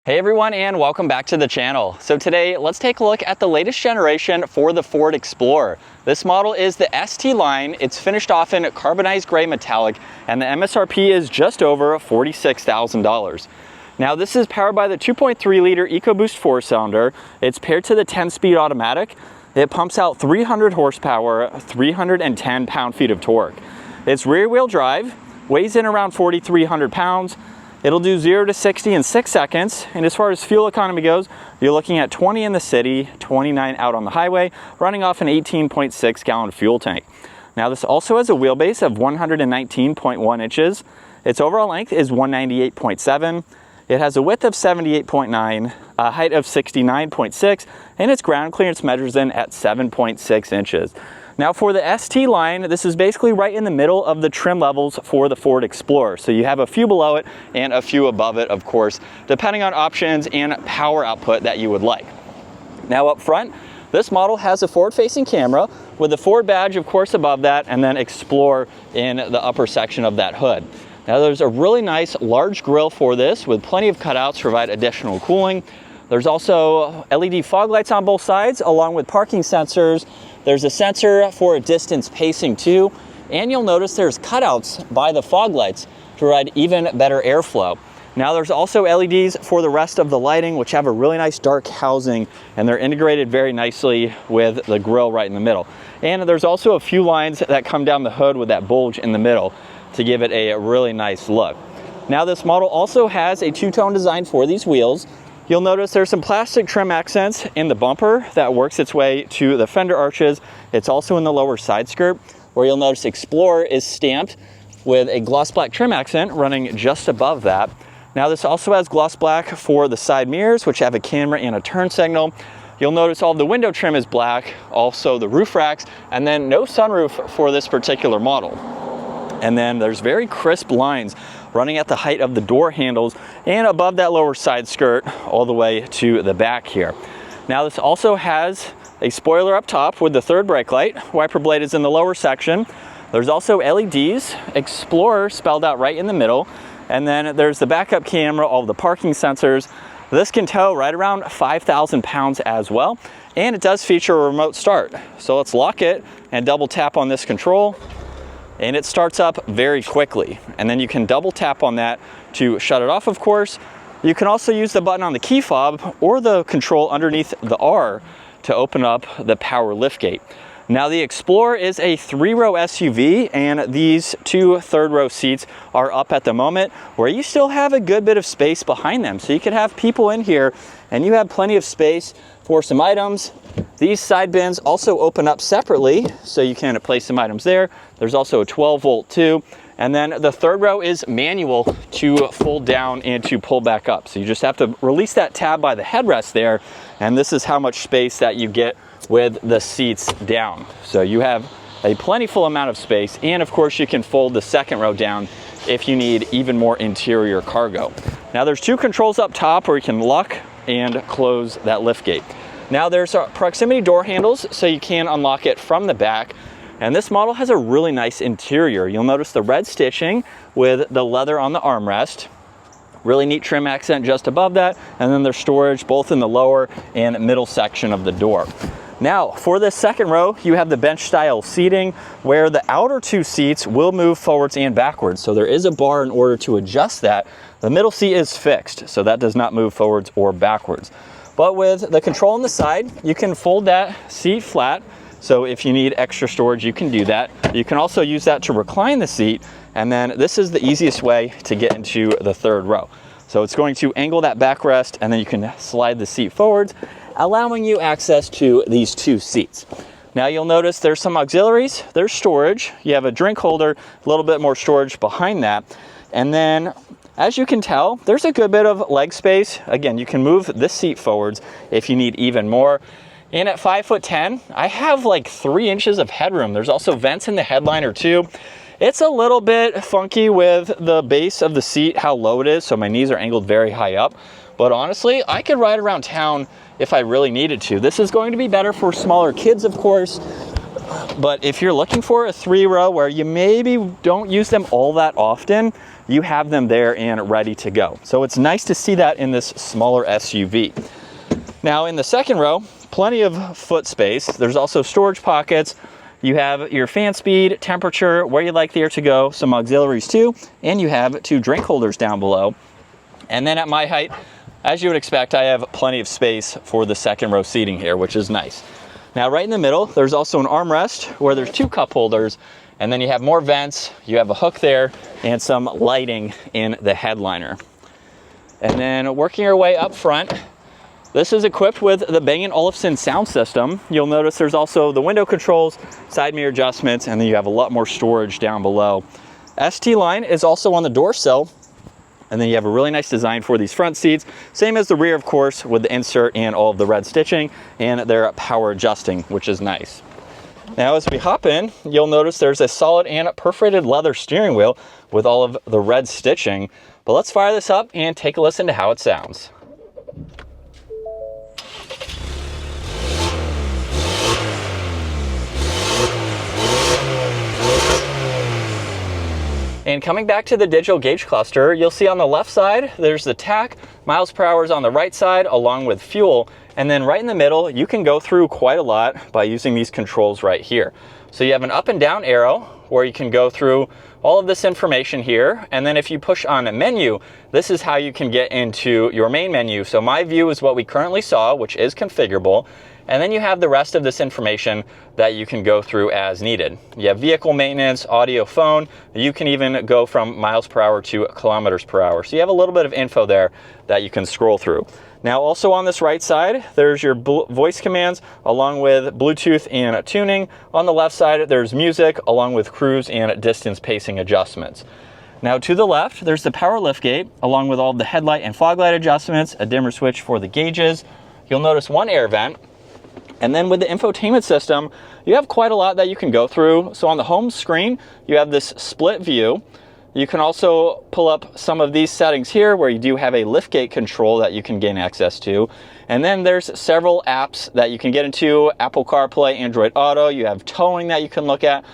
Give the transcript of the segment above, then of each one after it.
Hey everyone, and welcome back to the channel. So today, let's take a look at the latest generation for the Ford Explorer. This model is the ST line. It's finished off in carbonized gray metallic, and the MSRP is just over $46,000. Now this is powered by the 2.3 liter EcoBoost 4-cylinder. It's paired to the 10-speed automatic. It pumps out 300 horsepower, 310 pound-feet of torque. It's rear-wheel drive, weighs in around 4,300 pounds. It'll do 0 to 60 in 6 seconds, and as far as fuel economy goes, you're looking at 20 in the city, 29 out on the highway, running off an 18.6 gallon fuel tank. Now this also has a wheelbase of 119.1 inches. Its overall length is 198.7. It has a width of 78.9, a height of 69.6, and its ground clearance measures in at 7.6 inches. Now for the ST line, this is basically right in the middle of the trim levels for the Ford Explorer. So you have a few below it and a few above it, of course, depending on options and power output that you would like. Now up front, this model has a forward-facing camera with the Ford badge, of course, above that, and then Explorer in the upper section of that hood. Now there's a really nice large grille for this with plenty of cutouts to provide additional cooling. There's also LED fog lights on both sides along with parking sensors. There's a sensor for distance pacing too, and you'll notice there's cutouts by the fog lights to provide even better airflow. Now there's also LEDs for the rest of the lighting, which have a really nice dark housing, and they're integrated very nicely with the grille right in the middle. And there's also a few lines that come down the hood with that bulge in the middle to give it a really nice look. Now this model also has a two-tone design for these wheels. You'll notice there's some plastic trim accents in the bumper that works its way to the fender arches. It's also in the lower side skirt, where you'll notice Explorer is stamped with a gloss black trim accent running just above that. Now this also has gloss black for the side mirrors, which have a camera and a turn signal. You'll notice all the window trim is black, also the roof racks, and then no sunroof for this particular model. And then there's very crisp lines running at the height of the door handles and above that lower side skirt all the way to the back here. Now this also has a spoiler up top with the third brake light. Wiper blade is in the lower section. There's also LEDs, Explorer spelled out right in the middle. And then there's the backup camera, all the parking sensors. This can tow right around 5,000 pounds as well. And it does feature a remote start. So let's lock it and double tap on this control. And it starts up very quickly. And then you can double tap on that to shut it off, of course. You can also use the button on the key fob or the control underneath the R to open up the power liftgate. Now the Explorer is a 3-row SUV, and these two third-row seats are up at the moment, where you still have a good bit of space behind them. So you could have people in here and you have plenty of space for some items. These side bins also open up separately, so you can place some items there. There's also a 12-volt too. And then the third row is manual to fold down and to pull back up. So you just have to release that tab by the headrest there, and this is how much space that you get with the seats down. So you have a plentiful amount of space, and of course you can fold the second row down if you need even more interior cargo. Now there's two controls up top where you can lock and close that liftgate. Now there's proximity door handles, so you can unlock it from the back. And this model has a really nice interior. You'll notice the red stitching with the leather on the armrest. Really neat trim accent just above that. And then there's storage both in the lower and middle section of the door. Now for this second row, you have the bench style seating where the outer two seats will move forwards and backwards. So there is a bar in order to adjust that. The middle seat is fixed, so that does not move forwards or backwards. But with the control on the side, you can fold that seat flat. So if you need extra storage, you can do that. You can also use that to recline the seat. And then this is the easiest way to get into the third row. So it's going to angle that backrest, and then you can slide the seat forwards, allowing you access to these two seats. Now you'll notice there's some auxiliaries, there's storage. You have a drink holder, a little bit more storage behind that. And then as you can tell, there's a good bit of leg space. Again, you can move this seat forwards if you need even more. And at 5'10", I have like 3 inches of headroom. There's also vents in the headliner too. It's a little bit funky with the base of the seat, how low it is, so my knees are angled very high up. But honestly, I could ride around town if I really needed to. This is going to be better for smaller kids, of course. But if you're looking for a 3-row where you maybe don't use them all that often, you have them there and ready to go. So it's nice to see that in this smaller SUV. Now in the second row, plenty of foot space. There's also storage pockets. You have your fan speed, temperature, where you'd like the air to go, some auxiliaries too, and you have 2 drink holders down below. And then at my height, as you would expect, I have plenty of space for the second row seating here, which is nice. Now right in the middle, there's also an armrest where there's 2 cup holders, and then you have more vents, you have a hook there, and some lighting in the headliner. And then working your way up front, this is equipped with the Bang & Olufsen sound system. You'll notice there's also the window controls, side mirror adjustments, and then you have a lot more storage down below. ST line is also on the door sill, and then you have a really nice design for these front seats. Same as the rear, of course, with the insert and all of the red stitching, and they're power adjusting, which is nice. Now as we hop in, you'll notice there's a solid and perforated leather steering wheel with all of the red stitching. But let's fire this up and take a listen to how it sounds. And coming back to the digital gauge cluster, you'll see on the left side, there's the tach, miles per hour is on the right side, along with fuel. And then right in the middle, you can go through quite a lot by using these controls right here. So you have an up and down arrow where you can go through all of this information here. And then if you push on a menu, this is how you can get into your main menu. So my view is what we currently saw, which is configurable. And then you have the rest of this information that you can go through as needed. You have vehicle maintenance, audio, phone. You can even go from miles per hour to kilometers per hour. So you have a little bit of info there that you can scroll through. Now also on this right side, there's your voice commands along with Bluetooth and tuning. On the left side, there's music along with cruise and distance pacing adjustments. Now to the left, there's the power liftgate along with all the headlight and fog light adjustments, a dimmer switch for the gauges. You'll notice 1 air vent. And then with the infotainment system, you have quite a lot that you can go through. So on the home screen, you have this split view. You can also pull up some of these settings here where you do have a liftgate control that you can gain access to. And then there's several apps that you can get into, Apple CarPlay, Android Auto. You have towing that you can look at,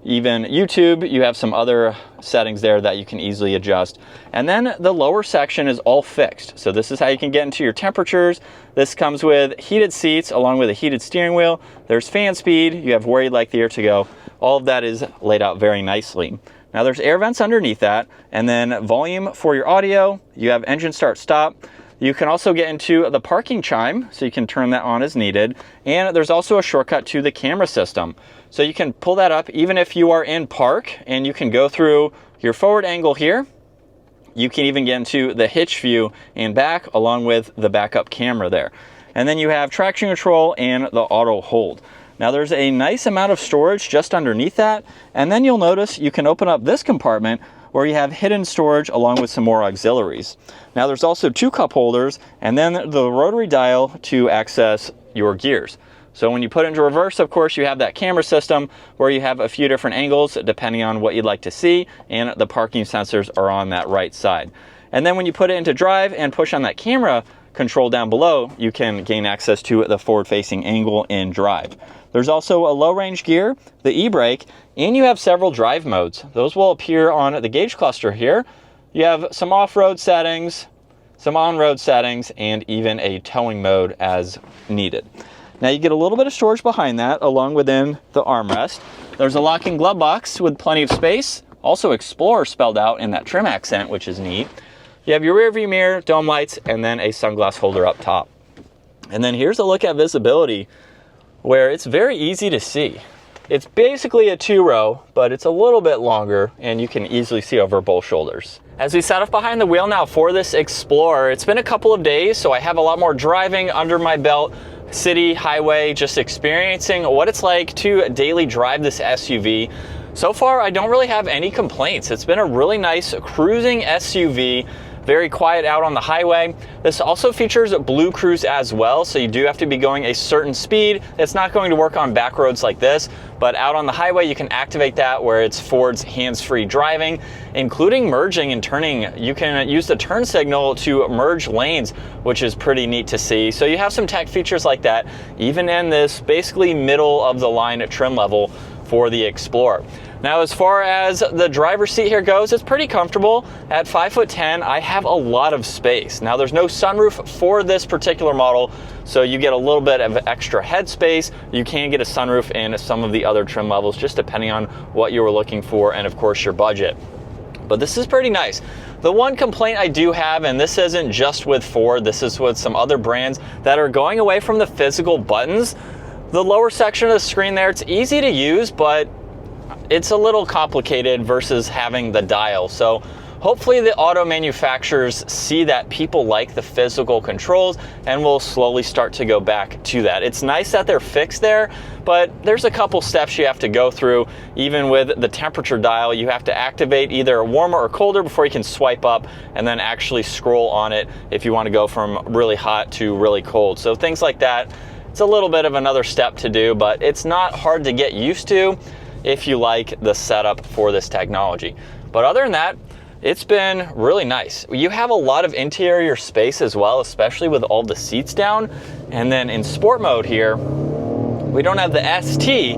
even YouTube. You have some other settings there that you can easily adjust. And then the lower section is all fixed. So this is how you can get into your temperatures. This comes with heated seats along with a heated steering wheel. There's fan speed. You have where you'd like the air to go. All of that is laid out very nicely. Now there's air vents underneath that, and then volume for your audio. You have engine start stop. You can also get into the parking chime, so you can turn that on as needed. And there's also a shortcut to the camera system. So you can pull that up even if you are in park, and you can go through your forward angle here. You can even get into the hitch view and back along with the backup camera there. And then you have traction control and the auto hold. Now there's a nice amount of storage just underneath that. And then you'll notice you can open up this compartment where you have hidden storage along with some more auxiliaries. Now there's also 2 cup holders and then the rotary dial to access your gears. So when you put it into reverse, of course, you have that camera system where you have a few different angles depending on what you'd like to see, and the parking sensors are on that right side. And then when you put it into drive and push on that camera control down below, you can gain access to the forward-facing angle in drive. There's also a low-range gear, the e-brake, and you have several drive modes. Those will appear on the gauge cluster here. You have some off-road settings, some on-road settings, and even a towing mode as needed. Now you get a little bit of storage behind that along within the armrest. There's a locking glove box with plenty of space. Also Explorer spelled out in that trim accent, which is neat. You have your rear view mirror, dome lights, and then a sunglass holder up top. And then here's a look at visibility where it's very easy to see. It's basically a 2-row, but it's a little bit longer and you can easily see over both shoulders. As we set up behind the wheel now for this Explorer, it's been a couple of days, so I have a lot more driving under my belt. City, highway, just experiencing what it's like to daily drive this SUV. So far, I don't really have any complaints. It's been a really nice cruising SUV. very quiet out on the highway. This also features Blue Cruise as well, so you do have to be going a certain speed. It's not going to work on back roads like this, but out on the highway you can activate that where it's Ford's hands-free driving, including merging and turning. You can use the turn signal to merge lanes, which is pretty neat to see. So you have some tech features like that, even in this basically middle of the line trim level for the Explorer. Now, as far as the driver's seat here goes, it's pretty comfortable. At 5'10", I have a lot of space. Now, there's no sunroof for this particular model, so you get a little bit of extra headspace. You can get a sunroof in some of the other trim levels, just depending on what you were looking for and, of course, your budget. But this is pretty nice. The one complaint I do have, and this isn't just with Ford, this is with some other brands that are going away from the physical buttons. The lower section of the screen there, it's easy to use, but it's a little complicated versus having the dial. So hopefully the auto manufacturers see that people like the physical controls and will slowly start to go back to that. It's nice that they're fixed there, but there's a couple steps you have to go through. Even with the temperature dial, you have to activate either warmer or colder before you can swipe up and then actually scroll on it if you want to go from really hot to really cold. So things like that, it's a little bit of another step to do, but it's not hard to get used to if you like the setup for this technology. But other than that, it's been really nice. You have a lot of interior space as well, especially with all the seats down. And then in sport mode here, we don't have the ST,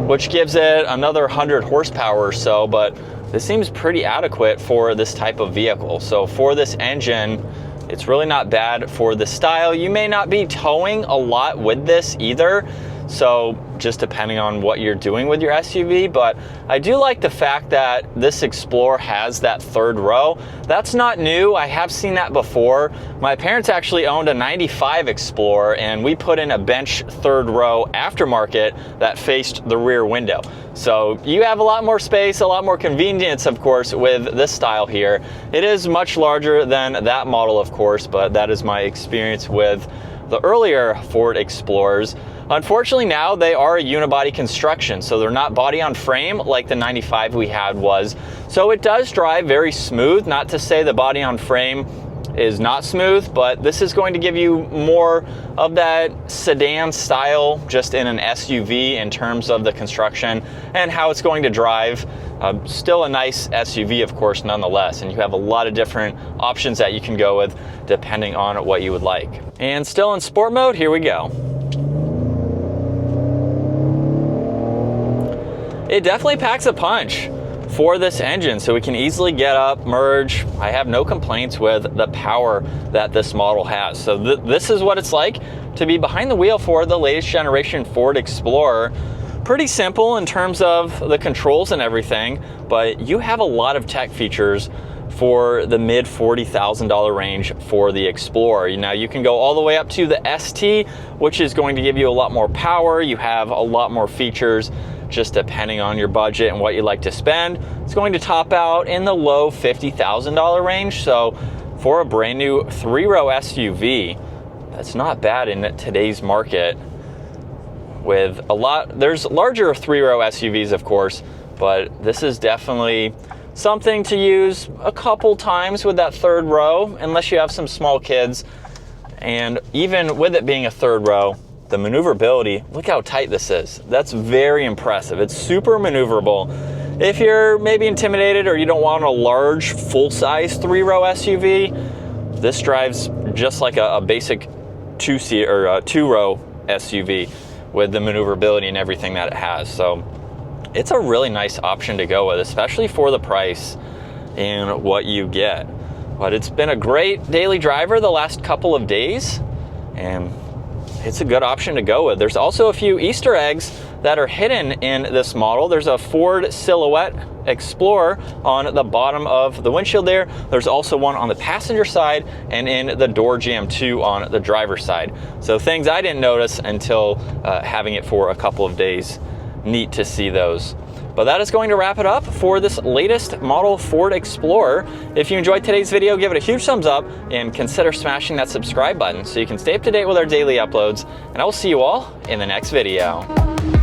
which gives it another 100 horsepower or so, but this seems pretty adequate for this type of vehicle. So for this engine, it's really not bad for the style. You may not be towing a lot with this either, so just depending on what you're doing with your SUV, but I do like the fact that this Explorer has that third row. That's not new, I have seen that before. My parents actually owned a 95 Explorer and we put in a bench third row aftermarket that faced the rear window. So you have a lot more space, a lot more convenience, of course, with this style here. It is much larger than that model, of course, but that is my experience with the earlier Ford Explorers. Unfortunately now they are a unibody construction, so they're not body on frame like the 95 we had was. So it does drive very smooth, not to say the body on frame is not smooth, but this is going to give you more of that sedan style just in an SUV in terms of the construction and how it's going to drive. Still a nice SUV, of course, nonetheless, and you have a lot of different options that you can go with depending on what you would like. And still in sport mode, here we go. It definitely packs a punch for this engine, so we can easily get up, merge. I have no complaints with the power that this model has. So this is what it's like to be behind the wheel for the latest generation Ford Explorer. Pretty simple in terms of the controls and everything, but you have a lot of tech features for the mid $40,000 range for the Explorer. Now you can go all the way up to the ST, which is going to give you a lot more power. You have a lot more features just depending on your budget and what you like to spend. It's going to top out in the low $50,000 range. So for a brand new 3-row SUV, that's not bad in today's market. With a lot, there's larger 3-row SUVs, of course, but this is definitely something to use a couple times with that third row, unless you have some small kids. And even with it being a third row, the maneuverability, look how tight this is. That's very impressive. It's super maneuverable. If you're maybe intimidated or you don't want a large full-size 3-row SUV, this drives just like a basic 2-seat or a 2-row SUV with the maneuverability and everything that it has. So it's a really nice option to go with, especially for the price and what you get. But it's been a great daily driver the last couple of days, and it's a good option to go with. There's also a few Easter eggs that are hidden in this model. There's a Ford Silhouette Explorer on the bottom of the windshield there. There's also one on the passenger side and in the door jamb too on the driver's side. So things I didn't notice until having it for a couple of days. Neat to see those. But that is going to wrap it up for this latest model Ford Explorer. If you enjoyed today's video, give it a huge thumbs up and consider smashing that subscribe button so you can stay up to date with our daily uploads. And I will see you all in the next video.